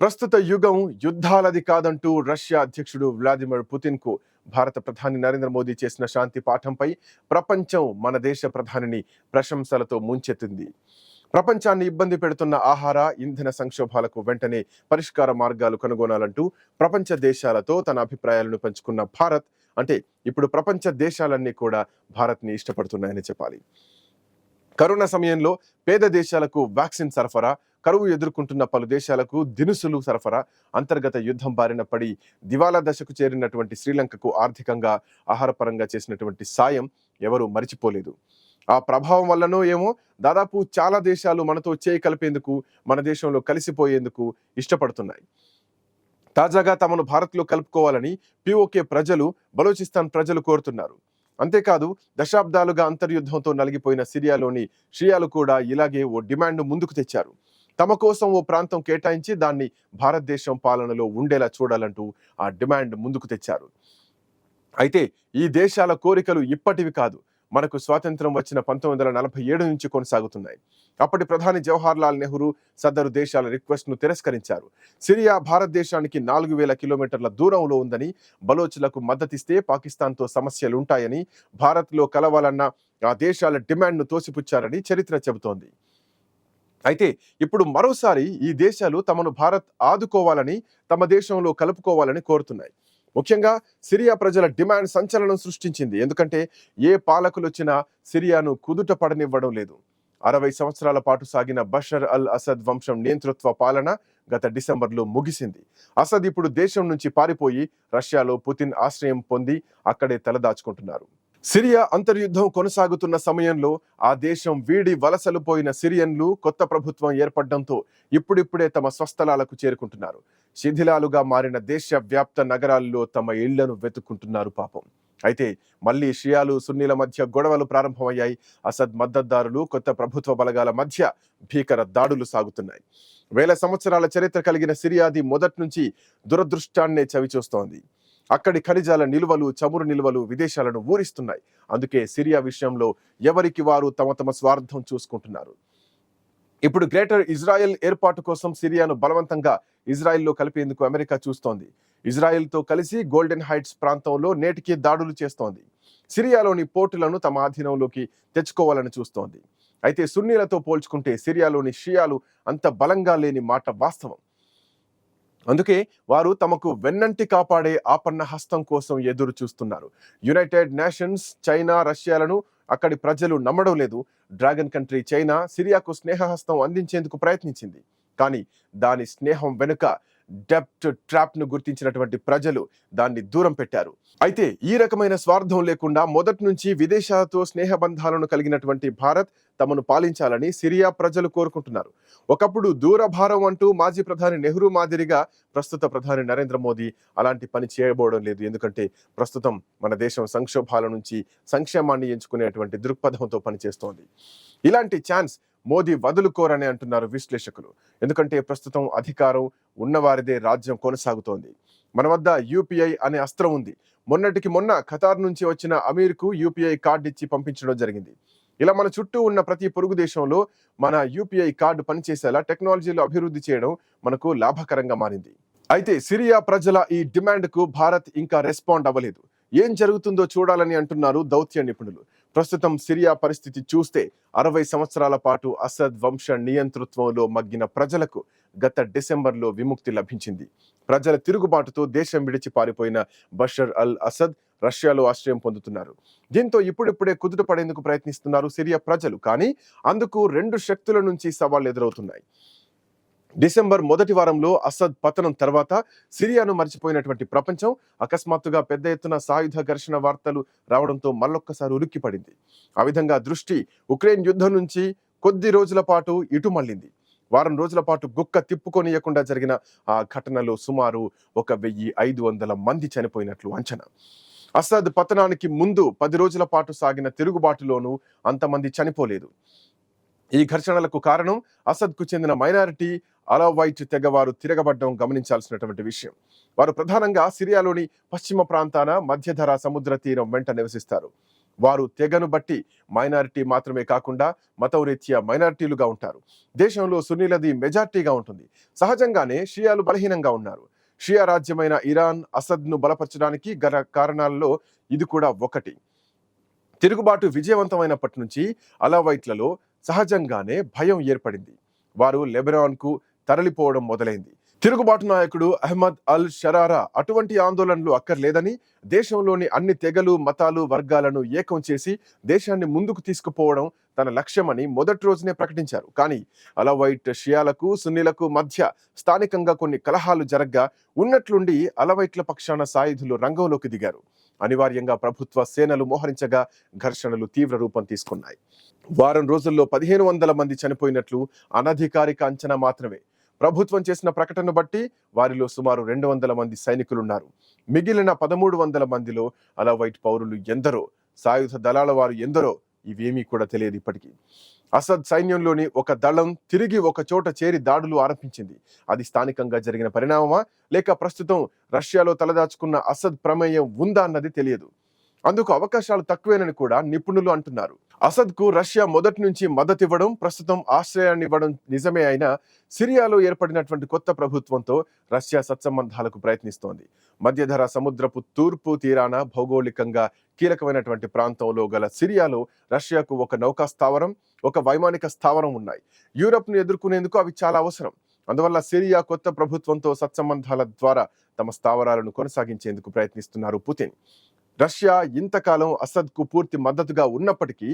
ప్రస్తుత యుగం యుద్ధాలది కాదంటూ రష్యా అధ్యక్షుడు వ్లాదిమిర్ పుతిన్కు భారత ప్రధాని నరేంద్ర మోదీ చేసిన శాంతి పాఠంపై ప్రపంచం మన దేశ ప్రధానిని ప్రశంసలతో ముంచెత్తింది. ప్రపంచాన్ని ఇబ్బంది పెడుతున్న ఆహార ఇంధన సంక్షోభాలకు వెంటనే పరిష్కార మార్గాలు కనుగొనాలంటూ ప్రపంచ దేశాలతో తన అభిప్రాయాలను పంచుకున్న భారత్, అంటే ఇప్పుడు ప్రపంచ దేశాలన్నీ కూడా భారత్ని ఇష్టపడుతున్నాయని చెప్పాలి. కరోనా సమయంలో పేద దేశాలకు వ్యాక్సిన్ సరఫరా, కరువు ఎదుర్కొంటున్న పలు దేశాలకు దినుసులు సరఫరా, అంతర్గత యుద్ధం బారిన పడి దివాలా దశకు చేరినటువంటి శ్రీలంకకు ఆర్థికంగా ఆహారపరంగా చేసినటువంటి సాయం ఎవరు మరిచిపోలేదు. ఆ ప్రభావం వల్లనో ఏమో దాదాపు చాలా దేశాలు మనతో చేయి కలిపేందుకు, మన దేశంలో కలిసిపోయేందుకు ఇష్టపడుతున్నాయి. తాజాగా తమను భారత్లో కలుపుకోవాలని పిఓకే ప్రజలు, బలూచిస్తాన్ ప్రజలు కోరుతున్నారు. అంతేకాదు, దశాబ్దాలుగా అంతర్యుద్ధంతో నలిగిపోయిన సిరియాలోని షియాలు కూడా ఇలాగే ఓ డిమాండ్ ముందుకు తెచ్చారు. తమ కోసం ఓ ప్రాంతం కేటాయించి దాన్ని భారతదేశం పాలనలో ఉండేలా చూడాలంటూ ఆ డిమాండ్ ముందుకు తెచ్చారు. అయితే ఈ దేశాల కోరికలు ఇప్పటివి కాదు, మనకు స్వాతంత్రం వచ్చిన 1947 నుంచి కొనసాగుతున్నాయి. అప్పటి ప్రధాని జవహర్ లాల్ నెహ్రూ సదరు దేశాల రిక్వెస్ట్ ను తిరస్కరించారు. సిరియా భారతదేశానికి 4000 కిలోమీటర్ల దూరంలో ఉందని, బలోచ్లకు మద్దతిస్తే పాకిస్తాన్తో సమస్యలుంటాయని, భారత్లో కలవాలన్న ఆ దేశాల డిమాండ్ను తోసిపుచ్చారని చరిత్ర చెబుతోంది. అయితే ఇప్పుడు మరోసారి ఈ దేశాలు తమను భారత్ ఆదుకోవాలని, తమ దేశంలో కలుపుకోవాలని కోరుతున్నాయి. ముఖ్యంగా సిరియా ప్రజల డిమాండ్ సంచలనం సృష్టించింది. ఎందుకంటే ఏ పాలకులు వచ్చినా సిరియాను కుదుట పడనివ్వడం లేదు. 60 సంవత్సరాల పాటు సాగిన బషర్ అల్ అసద్ వంశం నియంతృత్వ పాలన గత డిసెంబర్లో ముగిసింది. అసద్ ఇప్పుడు దేశం నుంచి పారిపోయి రష్యాలో పుతిన్ ఆశ్రయం పొంది అక్కడే తలదాచుకుంటున్నారు. సిరియా అంతర్యుద్ధం కొనసాగుతున్న సమయంలో ఆ దేశం వీడి వలసలు పోయిన సిరియన్లు కొత్త ప్రభుత్వం ఏర్పడడంతో ఇప్పుడిప్పుడే తమ స్వస్థలాలకు చేరుకుంటున్నారు. శిథిలాలుగా మారిన దేశవ్యాప్త నగరాల్లో తమ ఇళ్లను వెతుక్కుంటున్నారు పాపం. అయితే మళ్లీ షియాలు, సున్నీల మధ్య గొడవలు ప్రారంభమయ్యాయి. అసద్ మద్దతుదారులు, కొత్త ప్రభుత్వ బలగాల మధ్య భీకర దాడులు సాగుతున్నాయి. వేల సంవత్సరాల చరిత్ర కలిగిన సిరియాది మొదటి నుంచి దురదృష్టాన్నే చవిచూస్తోంది. అక్కడి ఖనిజాల నిల్వలు, చమురు నిల్వలు విదేశాలను ఊరిస్తున్నాయి. అందుకే సిరియా విషయంలో ఎవరికి వారు తమ స్వార్థం చూసుకుంటున్నారు. ఇప్పుడు గ్రేటర్ ఇజ్రాయెల్ ఏర్పాటు కోసం సిరియాను బలవంతంగా ఇజ్రాయెల్లో కలిపేందుకు అమెరికా చూస్తోంది. ఇజ్రాయెల్తో కలిసి గోల్డెన్ హైట్స్ ప్రాంతంలో నేటికి దాడులు చేస్తోంది. సిరియాలోని పోర్టులను తమ ఆధీనంలోకి తెచ్చుకోవాలని చూస్తోంది. అయితే సున్నీలతో పోల్చుకుంటే సిరియాలోని షియాలు అంత బలంగా లేని మాట వాస్తవం. అందుకే వారు తమకు వెన్నంటి కాపాడే ఆపన్న హస్తం కోసం ఎదురు చూస్తున్నారు. యునైటెడ్ నేషన్స్, చైనా, రష్యాలను అక్కడి ప్రజలు నమ్మడం లేదు. డ్రాగన్ కంట్రీ చైనా సిరియాకు స్నేహహస్తం అందించేందుకు ప్రయత్నించింది. కానీ దాని స్నేహం వెనుక డెప్ట్ ట్రాప్ ను గుర్తించినటువంటి ప్రజలు దాన్ని దూరం పెట్టారు. అయితే ఈ రకమైన స్వార్థం లేకుండా మొదటి నుంచి విదేశాలతో స్నేహబంధాలను కలిగినటువంటి భారత్ తమను పాలించాలని సిరియా ప్రజలు కోరుకుంటున్నారు. ఒకప్పుడు దూరభారం అంటూ మాజీ ప్రధాని నెహ్రూ మాదిరిగా ప్రస్తుత ప్రధాని నరేంద్ర మోదీ అలాంటి పని చేయబోవడం లేదు. ఎందుకంటే ప్రస్తుతం మన దేశం సంక్షోభాల నుంచి సంక్షేమాన్ని ఎంచుకునేటువంటి దృక్పథంతో పనిచేస్తోంది. ఇలాంటి ఛాన్స్ మోదీ వదులుకోరని అంటున్నారు విశ్లేషకులు. ఎందుకంటే ప్రస్తుతం అధికారం ఉన్నవారిదే రాజ్యం కొనసాగుతోంది. మన వద్ద యూపీఐ అనే అస్త్రం ఉంది. మొన్నటికి మొన్న ఖతార్ నుంచి వచ్చిన అమీర్కు యూపీఐ కార్డు ఇచ్చి పంపించడం జరిగింది. ఇలా మన చుట్టూ ఉన్న ప్రతి పొరుగు దేశంలో మన యూపీఐ కార్డు పనిచేసేలా టెక్నాలజీలో అభివృద్ధి చేయడం మనకు లాభకరంగా మారింది. అయితే సిరియా ప్రజల ఈ డిమాండ్కు భారత్ ఇంకా రెస్పాండ్ అవ్వలేదు. ఏం జరుగుతుందో చూడాలని అంటున్నారు దౌత్య నిపుణులు. ప్రస్తుతం సిరియా పరిస్థితి చూస్తే 60 సంవత్సరాల పాటు అసద్ వంశ నియంతృత్వంలో మగ్గిన ప్రజలకు గత డిసెంబర్లో విముక్తి లభించింది. ప్రజల తిరుగుబాటుతో దేశం విడిచి పారిపోయిన బషర్ అల్ అసద్ రష్యాలో ఆశ్రయం పొందుతున్నారు. దీంతో ఇప్పుడిప్పుడే కుదుట పడేందుకు ప్రయత్నిస్తున్నారు సిరియా ప్రజలు. కానీ అందుకు 2 శక్తుల నుంచి సవాళ్లు ఎదురవుతున్నాయి. డిసెంబర్ మొదటి వారంలో అసద్ పతనం తర్వాత సిరియాను మర్చిపోయినటువంటి ప్రపంచం అకస్మాత్తుగా పెద్ద ఎత్తున సాయుధ ఘర్షణ వార్తలు రావడంతో మళ్ళొక్కసారి ఉలిక్కిపడింది. ఆ విధంగా దృష్టి ఉక్రెయిన్ యుద్ధం నుంచి కొద్ది రోజుల పాటు ఇటు మళ్ళింది. వారం రోజుల పాటు గుక్క తిప్పుకొనియకుండా జరిగిన ఆ ఘటనలో సుమారు 1500 మంది చనిపోయినట్లు అంచనా. అసద్ పతనానికి ముందు 10 రోజుల పాటు సాగిన తిరుగుబాటులోనూ అంతమంది చనిపోలేదు. ఈ ఘర్షణలకు కారణం అసద్కు చెందిన మైనారిటీ అలవైట్ తెగవారు తిరగబడ్డం గమనించాల్సినటువంటి విషయం. వారు ప్రధానంగా సిరియాలోని పశ్చిమ ప్రాంతాన మధ్యధరా సముద్ర తీరం వెంట నివసిస్తారు. వారు తెగను బట్టి మైనారిటీ మాత్రమే కాకుండా మతం రీత్యా మైనారిటీలుగా ఉంటారు. దేశంలో సున్నీలది మెజార్టీగా ఉంటుంది. సహజంగానే షియాలు బలహీనంగా ఉన్నారు. షియా రాజ్యమైన ఇరాన్ అసద్ను బలపరచడానికి గల కారణాల్లో ఇది కూడా ఒకటి. తిరుగుబాటు విజయవంతమైనప్పటి నుంచి అలవైట్లలో సహజంగానే భయం ఏర్పడింది. వారు లెబనాన్కు తరలిపోవడం మొదలైంది. తిరుగుబాటు నాయకుడు అహ్మద్ అల్ షరారా అటువంటి ఆందోళనలు అక్కర్లేదని, దేశంలోని అన్ని తెగలు, మతాలు, వర్గాలను ఏకం చేసి దేశాన్ని ముందుకు తీసుకుపోవడం తన లక్ష్యమని మొదటి రోజునే ప్రకటించారు. కానీ అలవైట్ షియాలకు, సున్నీలకు మధ్య స్థానికంగా కొన్ని కలహాలు జరగ్గా ఉన్నట్లుండి అలవైట్ల పక్షాన సాయుధులు రంగంలోకి దిగారు. అనివార్యంగా ప్రభుత్వ సేనలు మోహరించగా ఘర్షణలు తీవ్ర రూపం తీసుకున్నాయి. వారం రోజుల్లో 1500 మంది చనిపోయినట్లు అనధికారిక అంచనా మాత్రమే. ప్రభుత్వం చేసిన ప్రకటన బట్టి వారిలో సుమారు 200 మంది సైనికులున్నారు. మిగిలిన 1300 మందిలో అలవైట్ పౌరులు ఎందరో, సాయుధ దళాల వారు ఎందరో ఇవేమీ కూడా తెలియదు ఇప్పటికీ. అసద్ సైన్యంలోని ఒక దళం తిరిగి ఒక చోట చేరి దాడులు ఆరంభించింది. అది స్థానికంగా జరిగిన పరిణామమా, లేక ప్రస్తుతం రష్యాలో తలదాచుకున్న అసద్ ప్రమేయం ఉందా అన్నది తెలియదు. అందుకు అవకాశాలు తక్కువేనని కూడా నిపుణులు అంటున్నారు. అసద్కు రష్యా మొదటి నుంచి మద్దతు ఇవ్వడం, ప్రస్తుతం ఆశ్రయాన్ని ఇవ్వడం నిజమే అయినా సిరియాలో ఏర్పడినటువంటి కొత్త ప్రభుత్వంతో రష్యా సత్సంబంధాలకు ప్రయత్నిస్తోంది. మధ్యధరా సముద్రపు తూర్పు తీరాన భౌగోళికంగా కీలకమైనటువంటి ప్రాంతంలో గల సిరియాలో రష్యాకు ఒక నౌకా స్థావరం, ఒక వైమానిక స్థావరం ఉన్నాయి. యూరప్ను ఎదుర్కొనేందుకు అవి చాలా అవసరం. అందువల్ల సిరియా కొత్త ప్రభుత్వంతో సత్సంబంధాల ద్వారా తమ స్థావరాలను కొనసాగించేందుకు ప్రయత్నిస్తున్నారు పుతిన్. రష్యా ఇంతకాలం అసద్కు పూర్తి మద్దతుగా ఉన్నప్పటికీ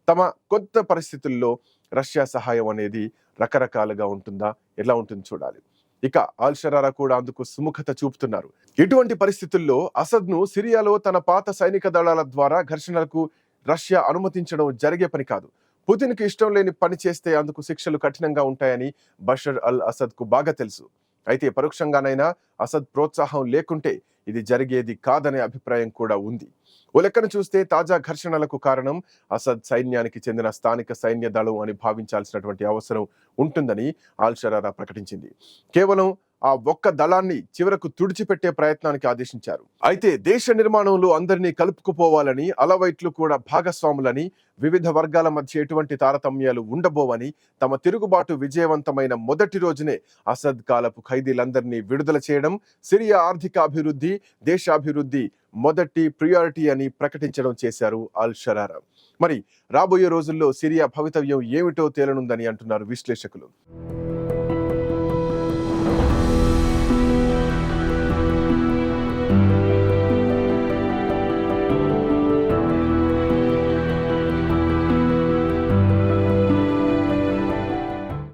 తమ కొత్త పరిస్థితుల్లో రష్యా సహాయం అనేది రకరకాలుగా ఉంటుందా, ఎలా ఉంటుంది చూడాలి. ఇక అల్ షరారా కూడా అందుకు సుముఖత చూపుతున్నారు. ఇటువంటి పరిస్థితుల్లో అసద్ను సిరియాలో తన పాత సైనిక దళాల ద్వారా ఘర్షణలకు రష్యా అనుమతించడం జరిగే పని కాదు. పుతిన్కి ఇష్టం లేని పని చేస్తే అందుకు శిక్షలు కఠినంగా ఉంటాయని బషర్ అల్ అసద్కు బాగా తెలుసు. అయితే పరోక్షంగానైనా అసద్ ప్రోత్సాహం లేకుంటే ఇది జరిగేది కాదనే అభిప్రాయం కూడా ఉంది. ఓ లెక్కను చూస్తే తాజా ఘర్షణలకు కారణం అసద్ సైన్యానికి చెందిన స్థానిక సైన్య దళం అని భావించాల్సినటువంటి అవసరం ఉంటుందని అల్ షరారా ప్రకటించింది. కేవలం ఆ ఒక్క దళాన్ని చివరకు తుడిచిపెట్టే ప్రయత్నానికి ఆదేశించారు. అయితే దేశ నిర్మాణంలో అందరినీ కలుపుకుపోవాలని, అలవైట్లు కూడా భాగస్వాములని, వివిధ వర్గాల మధ్య ఎటువంటి తారతమ్యాలు ఉండబోవని, తమ తిరుగుబాటు విజయవంతమైన మొదటి రోజునే అసద్ కాలపు ఖైదీలందరినీ విడుదల చేయడం, సిరియా ఆర్థిక అభివృద్ధి, దేశాభివృద్ధి మొదటి ప్రియారిటీ అని ప్రకటించడం చేశారు అల్ షరారా. మరి రాబోయే రోజుల్లో సిరియా భవితవ్యం ఏమిటో తేలనుందని అంటున్నారు విశ్లేషకులు.